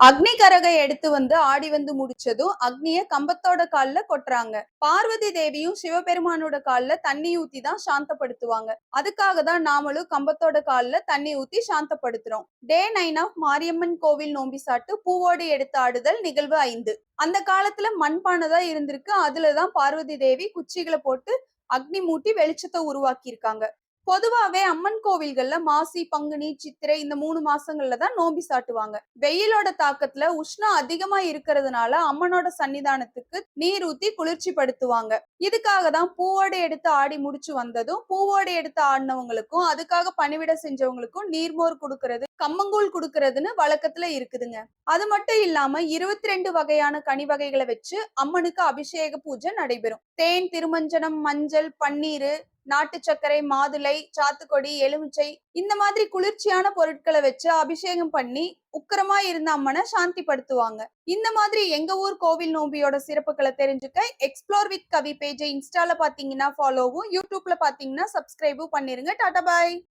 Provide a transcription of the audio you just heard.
அக்னி கரகை எடுத்து ஆடி முடிச்சதும் அக்னிய கம்பத்தோட கால்ல கொட்டுறாங்க. பார்வதி தேவியும் சிவபெருமானோட கால்ல தண்ணி ஊத்தி தான் சாந்தப்படுத்துவாங்க. அதுக்காக தான் நாமளும் கம்பத்தோட கால்ல தண்ணி ஊத்தி சாந்தப்படுத்துறோம். டே 9 ஆஃப் மாரியம்மன் கோவில் நோம்பி சாட்டு பூவோடு எடுத்து ஆடுதல் நிகழ்வு 5. அந்த காலத்துல மண்பானை தான் இருந்திருக்கு. அதுலதான் பார்வதி தேவி குச்சிகளை போட்டு அக்னி மூட்டி வெளிச்சத்தை உருவாக்கி இருக்காங்க. பொதுவாவே அம்மன் கோவில்கள்ல மாசி, பங்குனி, சித்திரை இந்த 3 மாசங்கள்ல தான் நோம்பி சாட்டுவாங்க. வெயிலோட தாக்கத்துல உஷ்ணம் அதிகமா இருக்கிறதுனால அம்மனோட சன்னிதானத்துக்கு நீர் ஊத்தி குளிர்ச்சி படுத்துவாங்க. இதுக்காக தான் பூவோடு எடுத்து ஆடி முடிச்சு வந்ததும் பூவோடு எடுத்து ஆடினவங்களுக்கும் அதுக்காக பணிவிட செஞ்சவங்களுக்கும் நீர்மோர் கொடுக்கறது, கம்மங்கூழ் கொடுக்கறதுன்னு வழக்கத்துல இருக்குதுங்க. அது மட்டும் இல்லாம 22 வகையான கனி வகைகளை வச்சு அம்மனுக்கு அபிஷேக பூஜை நடைபெறும். தேன், திருமஞ்சனம், மஞ்சள், பன்னீர், நாட்டு சர்க்கரை, மாதுளை, சாத்துக்கொடி, எலுமிச்சை இந்த மாதிரி குளிர்ச்சியான பொருட்களை வச்சு அபிஷேகம் பண்ணி உக்கிரமா இருந்த அம்மனை சாந்தி படுத்துவாங்க. இந்த மாதிரி எங்க ஊர் கோவில் நோம்பியோட சிறப்புகளை தெரிஞ்சுக்க எக்ஸ்ப்ளோர் வித் கவி பேஜை இன்ஸ்டால பாத்தீங்கன்னா ஃபாலோவும், யூடியூப்ல பாத்தீங்கன்னா சப்ஸ்கிரைபும் பண்ணிருங்க. டாடா பாய்.